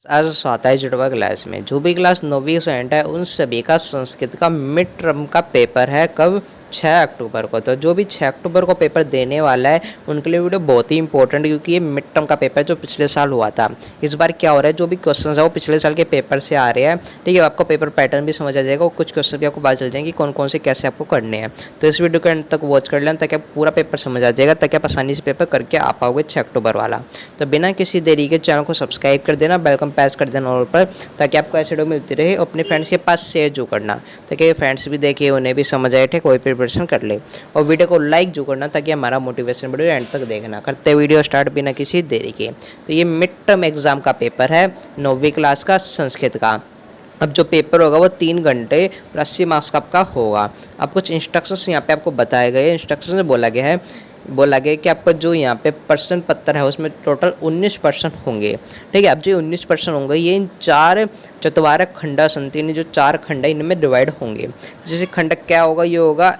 आज स्वाता है जुड़वा क्लास में। जो भी क्लास 9वीं स्टूडेंट है उन सभी का संस्कृत का मिड टर्म का पेपर है। कब? 6 अक्टूबर को। तो जो भी 6 अक्टूबर को पेपर देने वाला है उनके लिए वीडियो बहुत ही इंपॉर्टेंट, क्योंकि ये मिड टर्म का पेपर जो पिछले साल हुआ था। इस बार क्या हो रहा है, जो भी क्वेश्चन है वो पिछले साल के पेपर से आ रहे हैं। ठीक है, आपको पेपर पैटर्न भी समझ आ जाएगा और कुछ क्वेश्चन भी आपको पता चल जाएंगे कौन कौन से कैसे आपको करने हैं। तो इस वीडियो के अंत तक वॉच कर लें ताकि आप पूरा पेपर समझ आ जाएगा, ताकि आप आसानी से पेपर करके आ पाओगे 6 अक्टूबर वाला। तो बिना किसी देरी के चैनल को सब्सक्राइब कर देना, बेल को प्रेस कर देना और पर, ताकि आपको ऐसे वीडियो मिलती रहे। अपने फ्रेंड्स के पास शेयर जो करना, ताकि फ्रेंड्स भी देखे, उन्हें भी समझ आए, ठीक, कोई प्रिपरेशन कर ले। और वीडियो को लाइक जो करना, ताकि हमारा मोटिवेशन वीडियो एंड तक देखना। करते वीडियो स्टार्ट बिना किसी देरी के। तो ये मिड टर्म एग्जाम का पेपर है 9वीं क्लास का संस्कृत का। अब जो पेपर होगा वो 3 घंटे 80 मार्क्स का आपका होगा। अब कुछ इंस्ट्रक्शंस यहाँ पे आपको बताए गए। इंस्ट्रक्शन में बोला गया कि आपका जो यहाँ पे प्रश्न पत्र है उसमें टोटल 19 प्रश्न होंगे। ठीक है, अब जो 19 प्रश्न होंगे ये इन 4 चतवार खंडा संति, जो 4 खंड है इनमें डिवाइड होंगे। जैसे खंड क्या होगा, ये होगा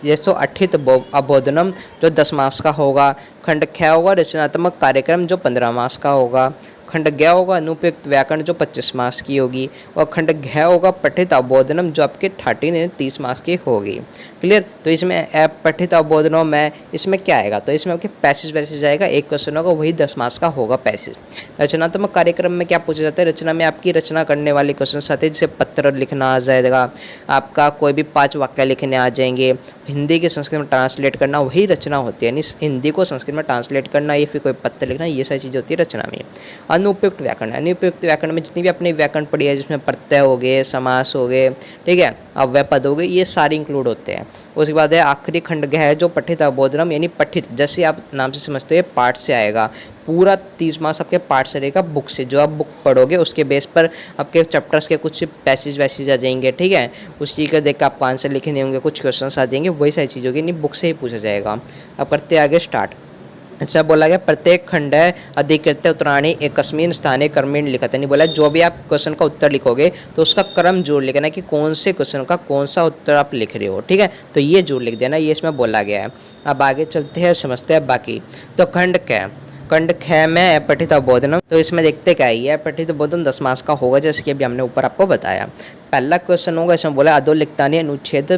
जैसो अठित अबोधनम जो 10 मार्क्स का होगा। खंड ख होगा रचनात्मक कार्यक्रम जो 15 मार्क्स का होगा। खंड ग होगा अनुपयुक्त व्याकरण जो 25 मार्क्स की होगी। और खंड घ होगा पठित अबोधनम जो आपके 30 मार्क्स की होगी। क्लियर? तो इसमें पठित अबोधनम में इसमें क्या आएगा, तो इसमें आपके पैसेज आएगा। एक क्वेश्चन होगा वही 10 मार्क्स का होगा पैसेज। रचनात्मक कार्यक्रम में क्या पूछा जाता है, रचना में आपकी रचना करने वाले क्वेश्चन आते हैं, जैसे पत्र लिखना आ जाएगा, आपका कोई भी 5 वाक्य लिखने आ जाएंगे। हिंदी के संस्कृत में ट्रांसलेट करना वही रचना होती है, यानी हिंदी को संस्कृत में ट्रांसलेट करना या फिर कोई पत्र लिखना, ये सारी चीज़ें होती है रचना में। अनुपयुक्त व्याकरण में जितनी भी अपनी व्याकरण पढ़ी है, जिसमें प्रत्यय हो गए, समास हो गए, ठीक है, अव्यय पद हो गए, ये सारे इंक्लूड होते हैं। उसके बाद है आखिरी खंड है जो पठित अबोधनम, यानी पठित, जैसे आप नाम से समझते हैं पाठ से आएगा। पूरा 30 मार्क्स आपके पाठ से रहेगा, बुक से, जो आप बुक पढ़ोगे उसके बेस पर आपके चैप्टर्स के कुछ पैसेज आ जाएंगे। ठीक है, उसी का देख कर आपको आंसर लिखने होंगे, कुछ क्वेश्चन आ जाएंगे, वही सारी चीज़ होगी, नहीं बुक से ही पूछा जाएगा। अब करते आगे स्टार्ट। अच्छा, बोला गया प्रत्येक खंड है अधिकृत्य उत्तराणी एकस्मिन स्थाने क्रमेण लिखत, नहीं बोला जो भी आप क्वेश्चन का उत्तर लिखोगे तो उसका क्रम जोड़ लिखना कि कौन से क्वेश्चन का कौन सा उत्तर आप लिख रहे हो। ठीक है, तो ये जोड़ लिख देना, ये इसमें बोला गया है। अब आगे चलते हैं, समझते हैं बाकी। तो खंड ख में पठित अबोधनम, तो इसमें देखते क्या ही है, पठित अबोधन 10 मार्क्स का होगा, जैसे कि अभी हमने ऊपर आपको बताया। पहला क्वेश्चन होगा, इसमें बोला अधोलिखितानि अनुच्छेद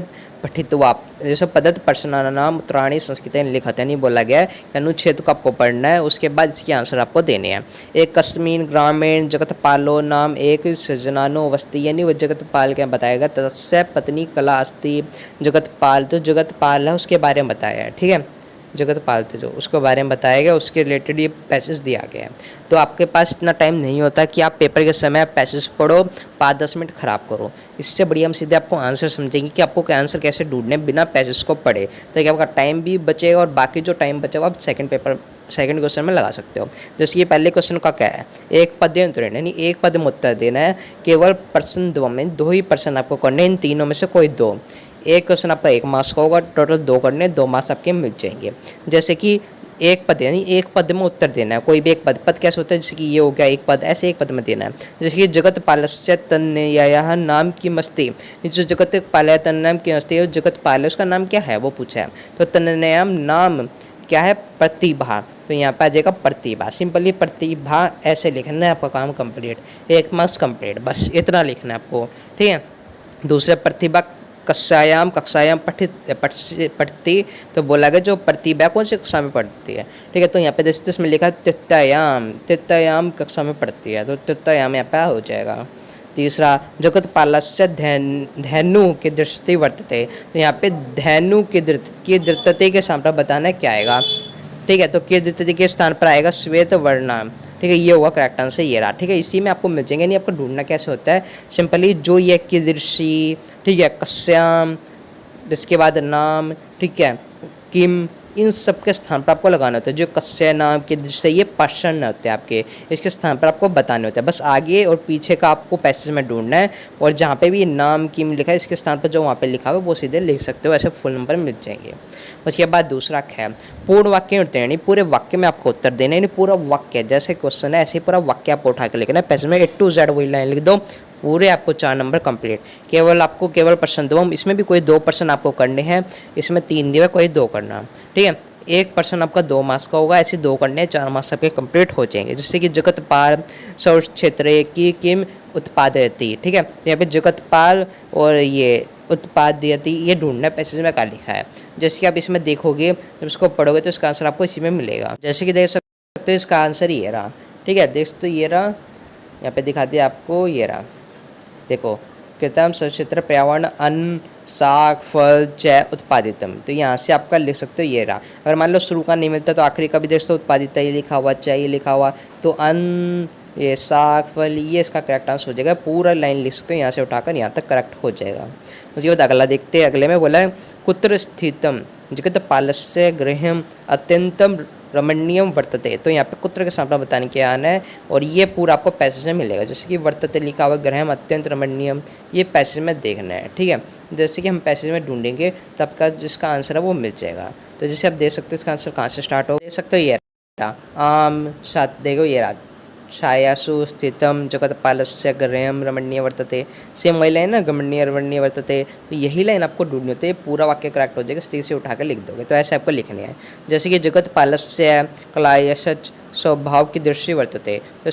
पठित्वा, जैसे पदत प्रश्नानाम उत्तराणी संस्कृत लिखते, नहीं बोला गया है अनुच्छेद को आपको पढ़ना है, उसके बाद इसके आंसर आपको देने हैं। एक कस्मीन ग्रामीण जगतपालो नाम एक सजनानो वस्ती, यानी वो जगतपाल क्या बताएगा, तस्य पत्नी कला अस्ति। जगतपाल, तो जगतपाल है उसके बारे में बताया है। ठीक है, जगतपाल थे जो उसके बारे में बताया गया, उसके रिलेटेड ये पैसेज दिया गया है। तो आपके पास इतना टाइम नहीं होता कि आप पेपर के समय पैसेज पढ़ो, 5-10 मिनट खराब करो। इससे बढ़िया हम सीधे आपको आंसर समझेंगे कि आपको आंसर कैसे ढूंढने बिना पैसेज को पढ़े, ताकि आपका टाइम भी बचेगा और बाकी जो टाइम बचेगा आप सेकंड क्वेश्चन में लगा सकते हो। जैसे ये पहले क्वेश्चन का क्या है, एक पद उत्तर, यानी एक पद में उत्तर देना है। केवल प्रश्न 2 में 2 ही प्रश्न आपको करने, इन तीनों में से कोई 2। एक क्वेश्चन आपका 1 मार्क्स का होगा, टोटल 2 करने, 2 मार्क्स आपके मिल जाएंगे। जैसे कि एक पद, यानी एक पद में उत्तर देना है, कोई भी एक पद कैसे होता है, जैसे कि ये हो गया एक पद, ऐसे एक पद में देना है। जैसे कि जगत पालस्य तन्नया नाम की मस्ती, जो जगत पालय तन्नाम की मस्ती, जगत पालय उसका नाम क्या है वो पूछा है। तो तन्नयाम नाम क्या है, प्रतिभा, तो यहाँ पे आ जाएगा प्रतिभा। सिंपली प्रतिभा ऐसे लिखना है, आपका काम कंप्लीट, 1 मार्क्स कंप्लीट, बस इतना लिखना है आपको। ठीक है, दूसरा प्रतिभा कक्षायाम पढ़ती, तो बोला गया जो प्रतिभा कौन सी कक्षा में पढ़ती है। ठीक है, तो यहाँ पे जैसे तो इसमें लिखा है तृतीयाम कक्षा में पढ़ती है, तो तृतीयाम यहाँ पे हो जाएगा। तीसरा जगत पालस्य धैनु के दृष्टि वर्तते, तो यहाँ पे धैनु की दृष्टि के सामने बताना क्या आएगा। ठीक है, तो के दृष्टि के स्थान पर आएगा श्वेत वर्णाम। ठीक है, ये होगा करेक्ट आंसर, ये रहा। ठीक है, इसी में आपको मिल जाएंगे, नहीं आपको ढूंढना कैसे होता है, सिंपली जो ये कीदृशी, ठीक है, कस्याम, इसके बाद नाम, ठीक है, किम, इन सब के स्थान पर आपको लगाना होता है। जो कस्य नाम के दृष्टि, ये प्रश्न होते हैं आपके, इसके स्थान पर आपको बताने होते हैं। बस आगे और पीछे का आपको पैसेज में ढूंढना है, और जहाँ पे भी नाम किम लिखा है इसके स्थान पर जो वहाँ पे लिखा हुआ है वो सीधे लिख सकते हो, ऐसे फुल नंबर मिल जाएंगे। उसके बाद दूसरा है पूर्ण वाक्य होते हैं, यानी पूरे वाक्य में आपको उत्तर देना है, यानी पूरा वाक्य जैसे क्वेश्चन है ऐसे ही पूरा वाक्य आपको उठा के लिखना है। पैसे में A to Z वही लाइन लिख दो, पूरे आपको 4 नंबर कंप्लीट। केवल प्रश्न 2, इसमें भी कोई 2 प्रश्न आपको करने हैं, इसमें 3 दिए कोई 2 करना। ठीक है, एक पर्सन आपका 2 मार्क्स का होगा, ऐसे 2 करने 4 मार्क्स आपके कंप्लीट हो जाएंगे। जैसे कि जगतपाल सौर क्षेत्र की किम उत्पादयति, ठीक है। यहाँ पे जगतपाल और ये उत्पादयति ये ढूंढना पैसेज में क्या लिखा है। जैसे कि आप इसमें देखोगे, जब इसको पढ़ोगे तो इसका आंसर आपको इसी में मिलेगा। जैसे कि देख सकते हो इसका आंसर ये रहा, ठीक है। देख तो ये रहा, यहाँ पे दिखा दिया आपको, ये रहा देखो, कृतम सचित्र पर्यावरण अन्न साग फल जय उत्पादितम। तो यहाँ से आपका लिख सकते हो ये रहा। अगर मान लो शुरू का नहीं मिलता तो आखिरी का भी देख सकते हो, उत्पादित ये लिखा हुआ, चाहिए लिखा हुआ, तो अन्न ये साग फल ये इसका करेक्ट आंसर हो जाएगा। पूरा लाइन लिख सकते हो यहाँ से उठाकर यहाँ तक करेक्ट हो जाएगा। उसके बाद अगला देखते हैं। अगले में बोला है कुत्र स्थितम जगत पालस्य गृहम अत्यंतम रमणीयम वर्तते। तो यहाँ पे कुत्र के सामने बताने के आना है और ये पूरा आपको पैसेज में मिलेगा। जैसे कि वर्तते लिखा हुआ, ग्रहम अत्यंत रमणीयम, ये पैसेज में देखना है, ठीक है। जैसे कि हम पैसेज में ढूंढेंगे तो आपका जिसका आंसर है वो मिल जाएगा। तो जैसे आप देख सकते हो इसका आंसर कहाँ से स्टार्ट हो, देख सकते हो ये रहा आम सात, देखो ये रहा छायासु स्थितम जगतपालस्य गृहम रमणीय वर्तते। सेम वही लाइन ना, गमणीय रमणीय वर्तते। तो यही लाइन आपको ढूंढनी होती है, पूरा वाक्य करेक्ट हो जाएगा, स्थिति से उठा कर लिख दोगे। तो ऐसे आपको लिखनी है। जैसे कि जगतपालस्य कलायसच स्वभाव की दृष्टि वर्तते। तो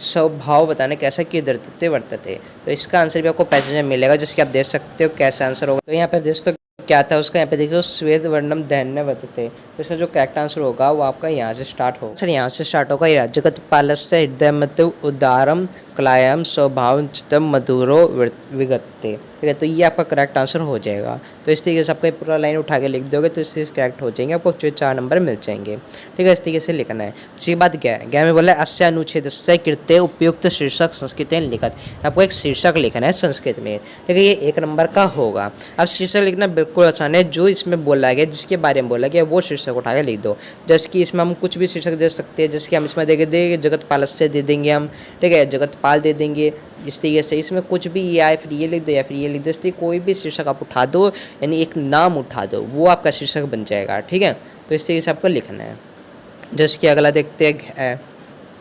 स्वभाव बताने कैसा कि दृढ़ते वर्तते। तो इसका आंसर भी आपको पैसेज में मिलेगा, जिसके आप देख सकते हो कैसा आंसर होगा। तो यहाँ पर देख सकते हो क्या था उसका, यहाँ पे देखो श्वेत वर्णम दैन्य वर्तते। तो इसका जो करेक्ट आंसर होगा वो आपका यहाँ से स्टार्ट होगा। सर यहाँ से स्टार्ट होगा, ये जगतपालस्य हृदय मत उदारम कलायाम स्वभाव चितम मधुरो विगत्ते, ठीक है। तो ये आपका करेक्ट आंसर हो जाएगा। तो इस तरीके से आपका पूरा लाइन उठा के लिख दोगे तो इससे करेक्ट हो जाएंगे, आपको 4 नंबर मिल जाएंगे, ठीक है। इस तरीके से लिखना है। उसके बाद क्या में बोला है अस्य अनुच्छेद से कृत्य उपयुक्त शीर्षक संस्कृत लिखत। आपको एक शीर्षक लिखना है संस्कृत में, ठीक है। ये 1 नंबर का होगा। अब शीर्षक लिखना बिल्कुल आसान है, जो इसमें बोला गया, जिसके बारे में बोला गया वो शीर्षक उठा के लिख दो। जैसे कि इसमें हम कुछ भी शीर्षक दे सकते हैं, जैसे कि हम इसमें देंगे जगतपालस्य दे देंगे हम, ठीक है, जगतपाल दे देंगे। इस तरीके से इसमें कुछ भी या फिर ये लिख दो या फिर ये लिख दो, इसलिए कोई भी शीर्षक आप उठा दो, यानी एक नाम उठा दो, वो आपका शीर्षक बन जाएगा, ठीक है। तो इस तरीके से आपको लिखना है। जैसे कि अगला देखते हैं,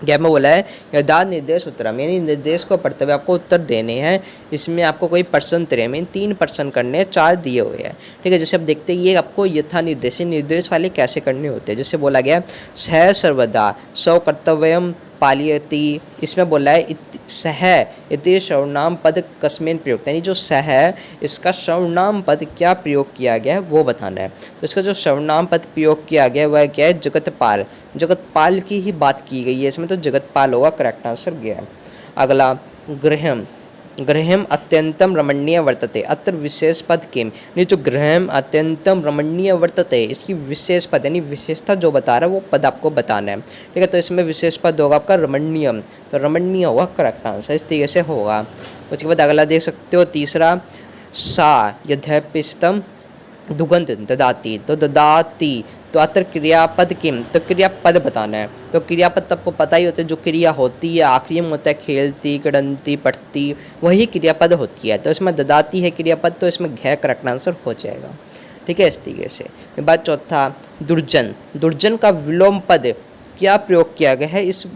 गैप में बोला है यदा निर्देश उत्तरम, यानी निर्देश को पढ़ते हुए आपको उत्तर देने हैं। इसमें आपको कोई प्रश्न 3 में 3 प्रश्न करने हैं, 4 दिए हुए हैं, ठीक है। जैसे आप देखते हैं ये आपको यथा निर्देश वाले कैसे करने होते हैं। जैसे बोला गया सह सर्वदा सौ कर्तव्यम पालियति, इसमें बोला है सह इति सर्वनाम पद कस्मिन प्रयुक्त, यानी जो सह है इसका सर्वनाम पद क्या प्रयोग किया गया है वो बताना है। तो इसका जो सर्वनाम पद प्रयोग किया गया है वह क्या है, जगतपाल। जगतपाल की ही बात की गई है इसमें, तो जगतपाल होगा करेक्ट आंसर गया है। अगला गृहम, गृहम अत्यंतम रमणीय वर्तते, अत्र विशेष पद किम, यानी जो गृहम अत्यंतम रमणीय वर्तते इसकी विशेष पद यानी विशेषता जो बता रहा है वो पद आपको बताना है, ठीक है। तो इसमें विशेष पद होगा आपका रमणीयम, तो रमणीय होगा करेक्ट आंसर, इस तरीके से होगा। उसके बाद अगला देख सकते हो तीसरा, सा यद्यपिस्तम दुगंध ददाती, तो ददाती तो अत्र क्रियापद किम, तो क्रियापद बताना है। तो क्रियापद तो आपको पता ही होता है, जो क्रिया होती है आखिरी में होता है खेलती किड़ंती पढ़ती, वही क्रियापद होती है। तो इसमें ददाती है क्रियापद, तो इसमें घ करेक्ट आंसर हो जाएगा, ठीक है। इस तरीके से बात चौथा दुर्जन, दुर्जन का विलोम पद क्या प्रयोग किया गया है इस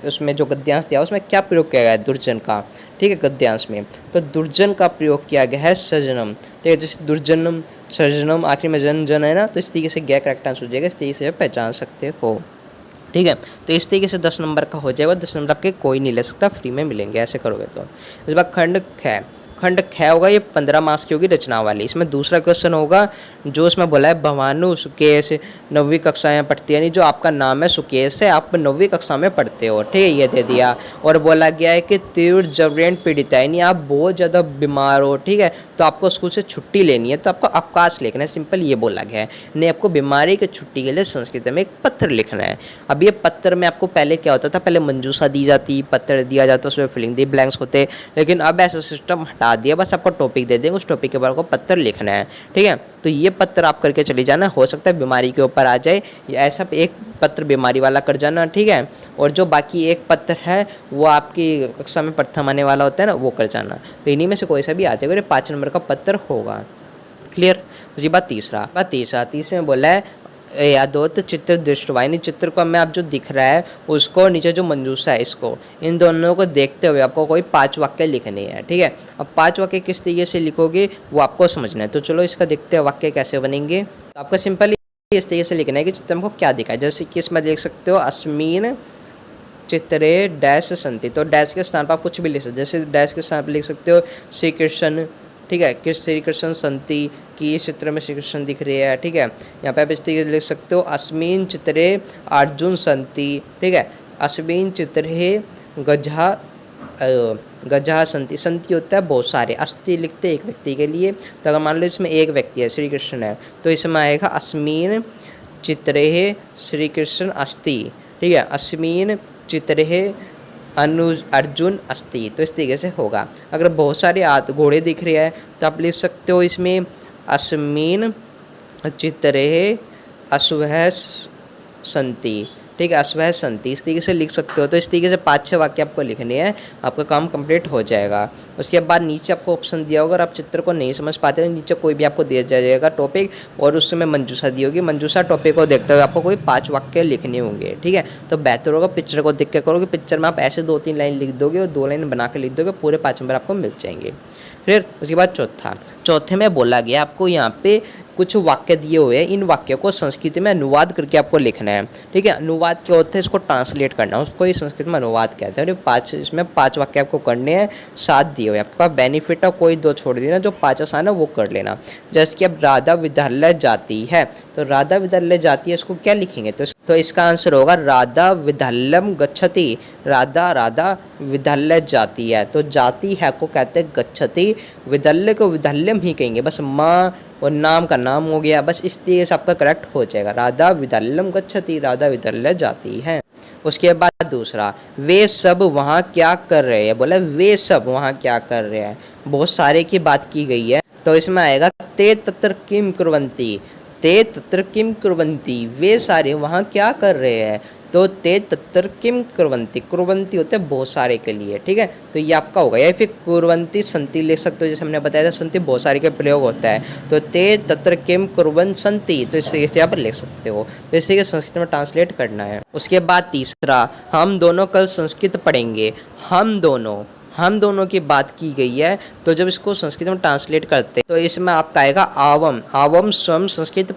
उसमें जो गद्यांश दिया उसमें क्या प्रयोग किया गया है दुर्जन का, ठीक है, गद्यांश में। तो दुर्जन का प्रयोग किया गया है सजनम, ठीक है। जैसे दुर्जनम सर्जनम आखिर में जन जन है ना, तो इस तरीके से गैर करेक्ट आंसर हो जाएगा, इस तरीके से पहचान सकते हो, ठीक है। तो इस तरीके से 10 नंबर का हो जाएगा। 10 नंबर आपके कोई नहीं ले सकता, फ्री में मिलेंगे ऐसे करोगे तो। इस बार खंड ख, खंड ख होगा, ये 15 मार्क्स की होगी रचना वाली। इसमें दूसरा क्वेश्चन होगा जो इसमें बोला है भवानु सुकेश 9वीं कक्षा में पढ़ती है, यानी जो आपका नाम है सुकेश है, आप 9वीं कक्षा में पढ़ते हो, ठीक है, ये दे दिया। और बोला गया है कि तीव्र जवरेंट पीड़ित है, यानी आप बहुत ज़्यादा बीमार हो, ठीक है, तो आपको स्कूल से छुट्टी लेनी है, तो आपको अवकाश लिखना है, सिंपल ये बोला गया है। नहीं, आपको बीमारी की छुट्टी के लिए संस्कृत में एक पत्र लिखना है। अब ये पत्र में आपको पहले क्या होता था, पहले मंजूषा दी जाती, पत्र दिया जाता, उसमें फिलिंग दी ब्लैंक्स होते, लेकिन अब ऐसा सिस्टम हटा दिया, बस आपको टॉपिक दे देंगे, उस टॉपिक के बाद आपको पत्र लिखना है, ठीक है। तो ये पत्र आप करके चले जाना, हो सकता है बीमारी के ऊपर आ जाए, ऐसा एक पत्र बीमारी वाला कर जाना, ठीक है। और जो बाकी एक पत्र है वो आपकी कक्षा में प्रथम आने वाला होता है ना, वो कर जाना। तो इन्हीं में से कोई सा भी आ जाएगा, 5 नंबर का पत्र होगा, क्लियर। उसके बाद तीसरे में बोला है यादोत चित्र दृष्टवाहिनी, चित्र को मैं आप जो दिख रहा है उसको नीचे जो मंजूषा है इसको, इन दोनों को देखते हुए आपको कोई 5 वाक्य लिखने हैं, ठीक है। अब 5 वाक्य किस तरीके से लिखोगे वो आपको समझना है। तो चलो इसका देखते हैं वाक्य कैसे बनेंगे। तो आपका सिंपल इस तरीके से लिखना है कि चित्र में को क्या दिखा है। जैसे कि इसमें देख सकते हो अस्मिन चित्रे डैश संति, तो डैश के स्थान पर आप कुछ भी लिख सकते हो। जैसे डैश के स्थान पर लिख सकते हो श्री कृष्ण, ठीक है, कि श्री कृष्ण संति, कि इस चित्र में श्री कृष्ण दिख रहे हैं, ठीक है। यहाँ पे आप इस तरीके से लिख सकते हो अस्मिन चित्रे अर्जुन संति, ठीक है, अस्मिन चित्रे गजा गजा संति, संति होता है बहुत सारे, अस्ति लिखते हैं एक व्यक्ति के लिए। तो अगर मान लो इसमें एक व्यक्ति है, श्री कृष्ण है, तो इसमें आएगा अस्मिन चित्रे श्री कृष्ण अस्ति, ठीक है, अस्मिन चित्रे अर्जुन अस्ति, तो इस तरीके से होगा। अगर बहुत सारे घोड़े दिख रहे हैं तो आप लिख सकते हो इसमें अस्मिन चित्रे अश्वः संति, ठीक है, अश्वः संति, इस तरीके से लिख सकते हो। तो इस तरीके से 5-6 वाक्य आपको लिखने हैं, आपका काम कंप्लीट हो जाएगा। उसके बाद नीचे आपको ऑप्शन दिया होगा, अगर आप चित्र को नहीं समझ पाते तो नीचे कोई भी आपको दिया जाएगा टॉपिक, और उसमें मंजूषा दी होगी, मंजूषा टॉपिक को देखते हुए आपको कोई 5 वाक्य लिखने होंगे, ठीक है। तो बेहतर होगा पिक्चर को देख के करोगे, पिक्चर में आप ऐसे 2-3 लाइन लिख दोगे और 2 लाइन बना के लिख दोगे, पूरे 5 नंबर आपको मिल जाएंगे। फिर उसके बाद चौथे में बोला गया आपको यहाँ पे कुछ वाक्य दिए हुए हैं, इन वाक्यों को संस्कृत में अनुवाद करके आपको लिखना है, ठीक है। अनुवाद क्या होता है, इसको ट्रांसलेट करना, उसको ही संस्कृत में अनुवाद कहते हैं। इसमें 5 वाक्य आपको करने हैं, 7 दिए हुए आपके पास, बेनिफिट है कोई 2 छोड़ देना, जो 5 आसान है वो कर लेना। जैसे कि अब राधा विद्यालय जाती है, तो राधा विद्यालय जाती है, इसको क्या लिखेंगे, तो इसका आंसर होगा राधा विद्यालयम गच्छति, राधा विद्यालय जाती है, तो जाती है को कहते हैं गच्छति, विद्यालय को विद्यालयम ही कहेंगे, बस माँ और नाम का नाम हो गया, बस इस तरीके से आपका करेक्ट हो जाएगा, राधा विद्यालयम गच्छति, राधा विद्यालय जाती है। उसके बाद दूसरा, वे सब वहाँ क्या कर रहे हैं, बोला वे सब वहाँ क्या कर रहे हैं, बहुत सारे की बात की गई है, तो इसमें आएगा ते तत्र किम कुर्वन्ति, ते तत्र किम कुर्वन्ति, वे सारे वहाँ क्या कर रहे हैं, तो ते तत्र किम कुर्वन्ति, कुर्वन्ति होते हैं बहुत सारे के लिए, ठीक है, तो ये आपका होगा। या फिर कुर्वन्ति संति लिख सकते हो, जैसे हमने बताया था संति बहुत सारे का प्रयोग होता है, तो ते तत्र किम कुर्वन् संति, तो इस तरीके से आप लिख सकते हो। तो इस तरीके से संस्कृत में ट्रांसलेट करना है। उसके बाद तीसरा, हम दोनों कल संस्कृत पढ़ेंगे, हम दोनों की बात की गई है, तो जब इसको संस्कृत में ट्रांसलेट करते हैं तो इसमें आपका आएगा आवम स्वम संस्कृत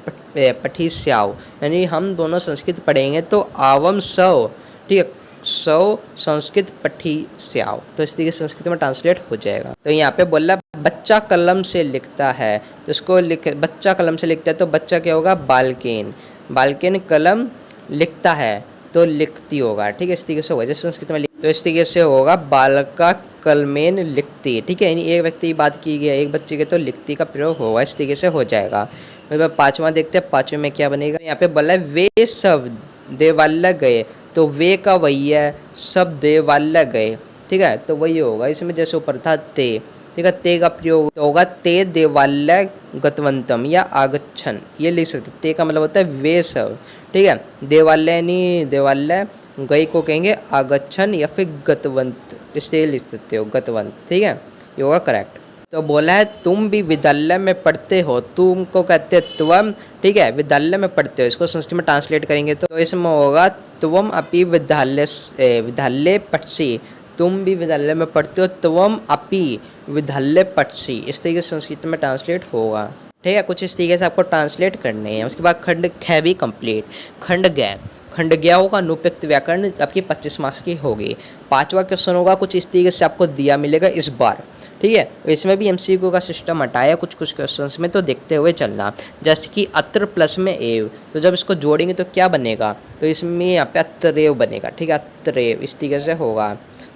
पठिष्याव, यानी हम दोनों संस्कृत पढ़ेंगे तो आवम सव, ठीक है, सव संस्कृत पठिष्याव, तो इस तरीके से संस्कृत में ट्रांसलेट हो जाएगा। तो यहाँ पे बोला बच्चा कलम से लिखता है, तो इसको बच्चा कलम से लिखता है, तो बच्चा क्या होगा, बालकेन कलम लिखता है, तो लिखती होगा, ठीक है, इस तरीके से होगा। जैसे संस्कृत में तो इस तरीके से होगा बालका कलमेन लिखती, ठीक है, यानी एक व्यक्ति की बात की गई है, एक बच्चे के, तो लिखती का प्रयोग होगा, इस तरीके से हो जाएगा। मतलब 5वां देखते हैं, 5वें में क्या बनेगा। यहाँ पे बोला है वे सब देवालय गए, तो वे का वही है, सब देवालय गए, ठीक है, तो वही होगा। इसमें जैसे ऊपर था ते, ठीक है, ते का प्रयोग होगा ते देवालय गतवंतम या आगच्छन, ये लिख सकते। ते का मतलब होता है वे सब, ठीक है, देवालय गई को कहेंगे आगच्छन या फिर गतवंत, इससे लिख सकते हो गतवंत, ठीक है, ये होगा करेक्ट। तो बोला है तुम भी विद्यालय में पढ़ते हो, तुमको कहते हैं त्वम, ठीक है, विद्यालय में पढ़ते हो, इसको संस्कृत में ट्रांसलेट करेंगे तो इसमें होगा त्वम अपि विद्यालय पठसि, तुम भी विद्यालय में पढ़ते हो, त्वम अपि विद्यालय पठसि, इस तरीके से संस्कृत में ट्रांसलेट होगा, ठीक है। कुछ इस तरीके से आपको ट्रांसलेट करने हैं। उसके बाद खंड ख भी कंप्लीट, खंड गया होगा, अनुपयुक्त व्याकरण आपकी 25 मार्क्स की होगी। 5वां क्वेश्चन होगा कुछ इस तरीके से आपको दिया मिलेगा इस बार, ठीक है, इसमें भी एमसीक्यू का सिस्टम हटाया कुछ क्वेश्चंस में, तो देखते हुए चलना। जैसे कि अत्र प्लस में एव, तो जब इसको जोड़ेंगे तो क्या बनेगा, तो इसमें यहाँ पे अत्रेव बनेगा, ठीक है, अत्रेव इस तरीके से होगा,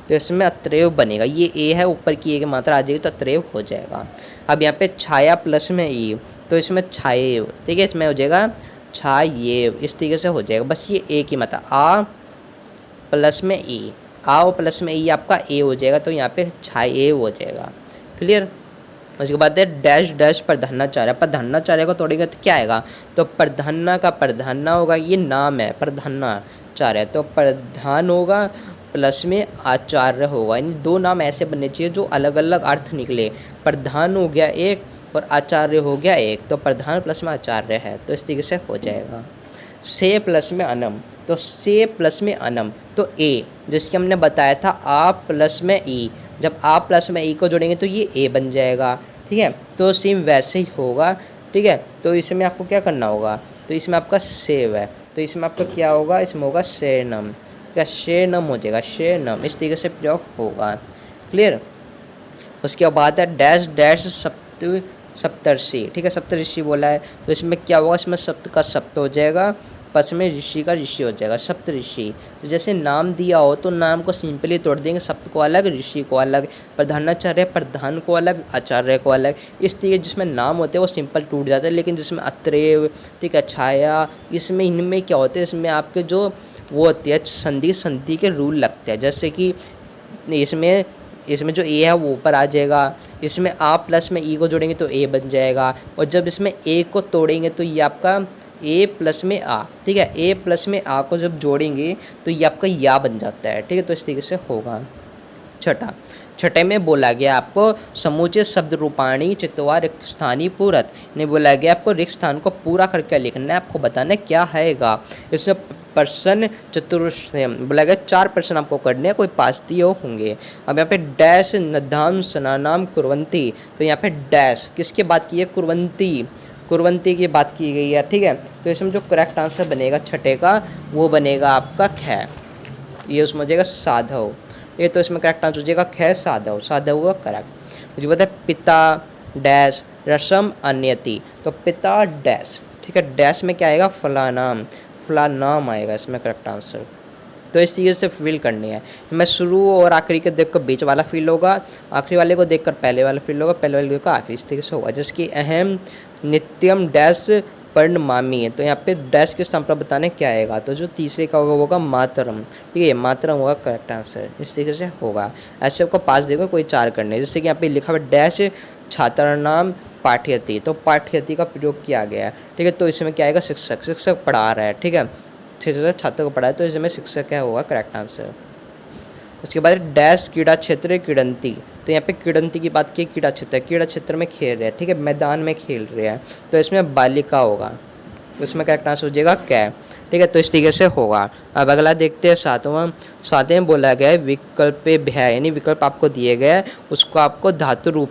तो इसमें अत्रेव बनेगा, ये ए है, ऊपर की ए की मात्रा आ जाएगी तो अत्रेव हो जाएगा। अब यहाँ पे छाया प्लस में ई, तो इसमें छाएव, ठीक है, इसमें हो जाएगा छाएव, इस तरीके से हो जाएगा, बस ये ए की मात्रा, आ प्लस में ई, आओ प्लस में ई आपका ए हो जाएगा, तो यहाँ पे छाएव हो जाएगा, क्लियर। उसके बाद है डैश डैश प्रधानाचार्य, प्रधानाचार्य को तोड़ेंगे तो क्या आएगा, तो प्रधाना का प्रधाना होगा, ये नाम है प्रधानाचार्य, तो प्रधान होगा प्लस में आचार्य होगा, यानी 2 नाम ऐसे बनने चाहिए जो अलग अलग अर्थ निकले, प्रधान हो गया एक और आचार्य हो गया एक, तो प्रधान प्लस में आचार्य है, तो इस तरीके से हो जाएगा। से प्लस में अनम, तो से प्लस में अनम, तो ए, जिसके हमने बताया था आ प्लस में ई, जब आ प्लस में ई को जोड़ेंगे तो ये ए बन जाएगा, ठीक है, तो सेम वैसे ही होगा, ठीक है। तो इसमें आपको क्या करना होगा, तो इसमें आपका सेव है, तो इसमें आपका क्या होगा, इसमें होगा शेनम, क्या शेनम हो जाएगा, शेनम, इस तरीके से प्रयोग होगा। क्लियर। उसके बाद है डैश डैश सप्तर्षि, ठीक है, सप्तऋषि बोला है, तो इसमें क्या होगा, इसमें सप्त का सप्त हो जाएगा, पस में ऋषि का ऋषि हो जाएगा, सप्तऋषि। तो जैसे नाम दिया हो तो नाम को सिंपली तोड़ देंगे, सप्त को अलग, ऋषि को अलग, प्रधानाचार्य प्रधान को अलग, आचार्य को अलग, इस तरीके जिसमें नाम होते हैं वो सिंपल टूट जाते हैं। लेकिन जिसमें अत्रेव, ठीक है, छाया, इसमें इनमें क्या होते हैं, इसमें आपके जो वो होती है संधि, संधि के रूल लगते हैं। जैसे कि इसमें जो ए है वो ऊपर आ जाएगा, इसमें आ प्लस में ई को जोड़ेंगे तो ए बन जाएगा, और जब इसमें ए को तोड़ेंगे तो ये आपका ए प्लस में आ, ठीक है, ए प्लस में आ को जब जोड़ेंगे तो ये आपका या बन जाता है, ठीक है। तो इस तरीके से होगा। छठे में बोला गया आपको समुचे शब्द रूपाणी चित्वा रिक्त स्थानी पूरत, ने बोला गया आपको रिक्त स्थान को पूरा करके लिखना है, आपको बताना है क्या हैगा। इसमें पर्सन चतुर्थ बोला गया 4 पर्सन आपको करने हैं, कोई 5 दिए होंगे। अब यहाँ पे डैश नधाम सनानाम कुर्वंती, तो यहाँ पे डैश किसके बात की है, कुर्वंती की बात की गई है, ठीक है। तो इसमें जो करेक्ट आंसर बनेगा छठे का वो बनेगा आपका ख, ये उसमें हो जाएगा साधव, ये तो इसमें करेक्ट आंसर हो जाएगा ख, साधव, साधव हुआ करेक्ट। उसके बाद है पिता डैश रसम अन्यति, तो पिता डैश, ठीक है, डैश में क्या आएगा, फलानाम आएगा इसमें करेक्ट आंसर। तो इस तरीके से फिल करनी है। मैं शुरू और आखिरी के देखकर बीच वाला फिल होगा, आखिरी वाले को देखकर पहले वाला फिल होगा, पहले वाले को आखिरी, इस तरीके से होगा। जिसकी अहम नित्यम डैश परिणमामी है, तो यहाँ पे डैश के स्थान पर बताने क्या आएगा, तो जो तीसरे का होगा वो होगा मातरम, ठीक है, मातरम होगा करेक्ट आंसर, इस तरीके से होगा। ऐसे आपको 5 देखो, कोई 4 करने, जैसे कि यहाँ पे लिखा हुआ डैश छात्र नाम पाठ्यति, तो पाठ्यति का प्रयोग किया गया है, ठीक है। तो इसमें क्या आएगा, शिक्षक पढ़ा रहा है, ठीक है, शिक्षक छात्र को पढ़ा है, तो इसमें शिक्षक क्या होगा करेक्ट आंसर। उसके बाद डैश क्रीड़ा क्षेत्र क्रीडंती, तो यहाँ पे क्रीडंती की बात की, क्रीड़ा क्षेत्र में खेल रहे हैं, ठीक है, मैदान में खेल रहे हैं, तो इसमें बालिका होगा, उसमें करेक्ट आंसर हो जाएगा क्या, ठीक है। तो इस तरीके से होगा। अब अगला देखते हैं सातवें बोला गया है विकल्प भय, यानी विकल्प आपको दिए गए उसको आपको धातु रूप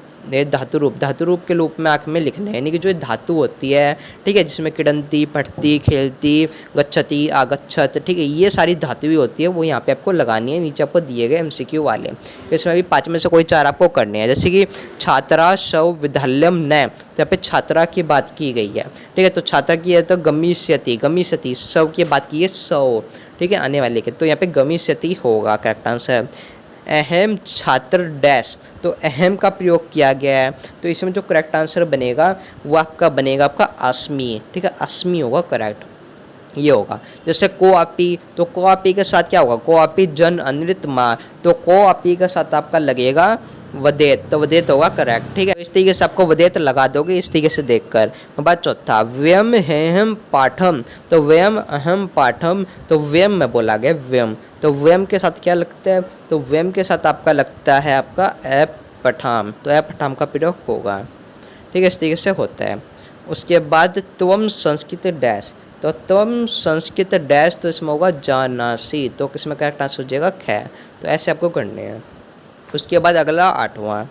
के रूप में आँख में लिखना है, यानी कि जो धातु होती है, ठीक है, जिसमें किडंती, पढ़ती, खेलती, गच्छति, आगच्छत, ठीक है, ये सारी धातु भी होती है, वो यहाँ पे आपको लगानी है। नीचे आपको दिए गए MCQ वाले, इसमें भी 5 में से कोई 4 आपको करने हैं। जैसे कि छात्रा शव विद्यालयम न, तो यहाँ पे छात्रा की बात की गई है, ठीक है, तो छात्रा की है तो गमिष्यति, शव की बात की है सौ, ठीक है, आने वाले के, तो यहाँ पे गमिष्यति होगा करेक्ट आंसर। अहम छात्र डैश, तो अहम का प्रयोग किया गया है, तो इसमें जो करेक्ट आंसर बनेगा वो आपका बनेगा आपका अस्मी, ठीक है, अस्मी होगा करेक्ट, ये होगा। जैसे कोआपी, तो कोआपी के साथ क्या होगा, कोआपी जन अनृत माँ, तो कोआपी के साथ आपका लगेगा वदेत, तो वदेत होगा करेक्ट, ठीक है। तो इस तरीके से आपको वदेत लगा दोगे इस तरीके से देखकर। बात चौथा व्यम हेहम पाठम, तो व्यम अहम पाठम, तो व्यम में बोला गया व्यम, तो व्यम के साथ क्या लगता है, तो व्यम के साथ आपका लगता है आपका ऐप पठाम, तो ऐप पठाम का प्रयोग होगा, ठीक है, इस तरीके से होता है। उसके बाद त्वम संस्कृत डैश, तो त्वम संस्कृत डैश, तो इसमें होगा जानासी, तो किसमें करेक्ट आंसर हो जाएगा ख, तो ऐसे आपको करने हैं। उसके बाद अगला 8वां,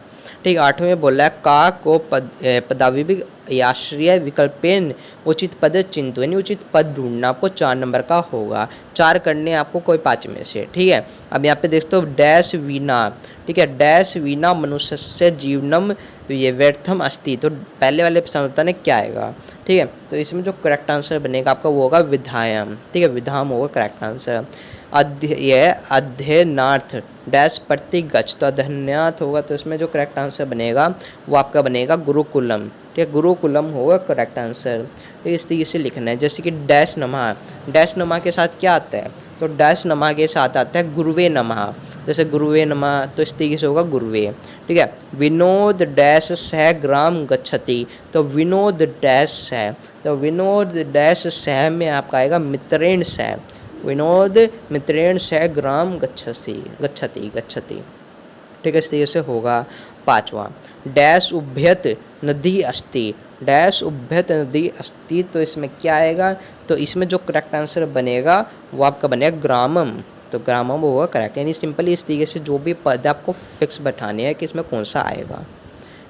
ठीक, 8वें में बोला है का को पदावि आश्रय विकल्पेन उचित पद चिंतु, यानी उचित पद ढूंढना आपको 4 नंबर का होगा, 4 करने आपको कोई 5 में से, ठीक है। अब यहाँ पे देखते हो डैश वीणा, ठीक है, डैश वीणा मनुष्य से जीवनम ये व्यर्थम अस्ति, तो पहले वाले बताने क्या आएगा, ठीक है। तो इसमें जो करेक्ट आंसर बनेगा आपका वो होगा विधायम, ठीक है, विधाम होगा करेक्ट आंसर। अध्ययनार्थ डैश प्रतिगच्छ, तो अध्ययनार्थ होगा, तो इसमें जो करेक्ट आंसर बनेगा वो आपका बनेगा गुरुकुलम, ठीक है, गुरुकुलम होगा करेक्ट आंसर। तो इस तरीके से लिखना है। जैसे कि डैश नमा के साथ क्या आता है, तो डैश नमा के साथ आता है गुरुवे नमः, जैसे गुरुवे नमः, तो इस तरीके से होगा गुरुवे, ठीक है। विनोद डैश सह ग्राम गच्छति, तो विनोद डैश सह, तो विनोद डैश सह में आपका आएगा मित्रेण सह, विनोद मित्रेण सह ग्राम गच्छति, ठीक है, इस तरीके से होगा। 5वां डैश उभयत नदी अस्ति, डैश उभयत नदी अस्ति, तो इसमें क्या आएगा, तो इसमें जो करेक्ट आंसर बनेगा वो आपका बनेगा ग्रामम, तो ग्रामम होगा करेक्ट, यानी सिंपली इस तरीके से जो भी पद आपको फिक्स बैठाने हैं कि इसमें कौन सा आएगा,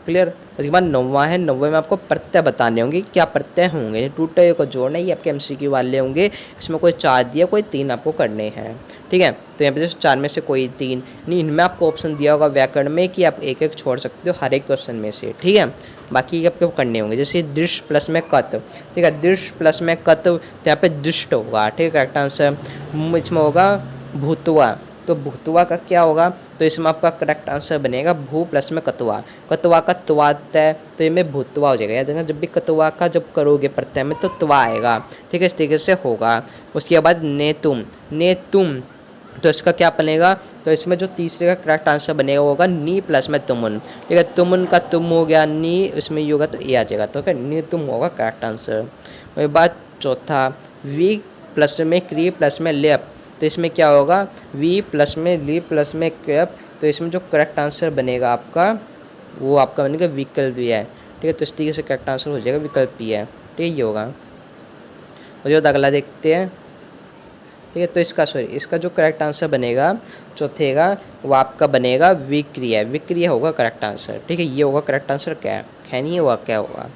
क्लियर। उसके बाद 9वां है, 9वें में आपको प्रत्यय बताने होंगे, क्या प्रत्यय होंगे, टूटे को जोड़ना, ये आपके MCQ वाले होंगे। इसमें कोई 4 दिया, कोई 3 आपको करने हैं, ठीक है। तो यहाँ पे जैसे 4 में से कोई 3 नहीं, इनमें आपको ऑप्शन दिया होगा व्याकरण में कि आप एक एक छोड़ सकते हो हर एक क्वेश्चन में से, ठीक है। बाकी आपको करने होंगे, जैसे दृश्य प्लस में कत, ठीक है, दृश्य प्लस में कत, तो यहाँ पे दृष्ट होगा, ठीक है, करेक्ट आंसर। इसमें होगा भूतवा, तो भूतवा का क्या होगा, तो इसमें आपका करेक्ट आंसर बनेगा भू प्लस में कतवा, कतवा का त्वा तय, तो ये में भूतवा हो जाएगा। याद रखना जब भी कतवा का जब करोगे प्रत्यय में तो त्वा आएगा, ठीक है, इस तरीके से होगा। उसके बाद नेतुम, नेतुम, तो इसका क्या बनेगा, तो इसमें जो तीसरे का करेक्ट आंसर बनेगा वो होगा नी प्लस में तुमुन, ठीक है, तुमुन का तुम हो गया, नी इसमें ये होगा तो ए आ जाएगा, तो क्या नी तुम होगा करेक्ट आंसर। उसके बाद चौथा वी प्लस में क्री प्लस में लेप, तो इसमें क्या होगा वी प्लस में ली प्लस में कैप, तो इसमें जो करेक्ट आंसर बनेगा आपका वो आपका बनेगा विकल्प भी है, ठीक है, तो इस तरीके से करेक्ट आंसर हो जाएगा विकल्प भी है, ठीक है, ये होगा। और जो अगला देखते हैं, ठीक है, तो इसका जो करेक्ट आंसर बनेगा चौथे का वो आपका बनेगा विक्रिया, विक्रिया होगा करेक्ट आंसर, ठीक है, ये होगा करेक्ट आंसर, क्या खैनी होगा, क्या होगा,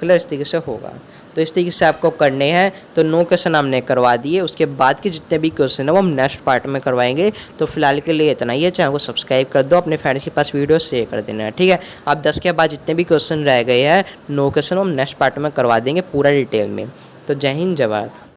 क्लियर, इस तरीके से होगा। तो इस तरीके से आपको करने हैं। तो 9 क्वेश्चन हमने करवा दिए, उसके बाद के जितने भी क्वेश्चन है वो हम नेक्स्ट पार्ट में करवाएंगे। तो फिलहाल के लिए इतना ही है, चैनल को सब्सक्राइब कर दो, अपने फ्रेंड्स के पास वीडियो शेयर कर देना है, ठीक है। आप 10 के बाद जितने भी क्वेश्चन रह गए हैं 9 क्वेश्चन हम नेक्स्ट पार्ट में करवा देंगे पूरा डिटेल में। तो जय हिंद, जय भारत।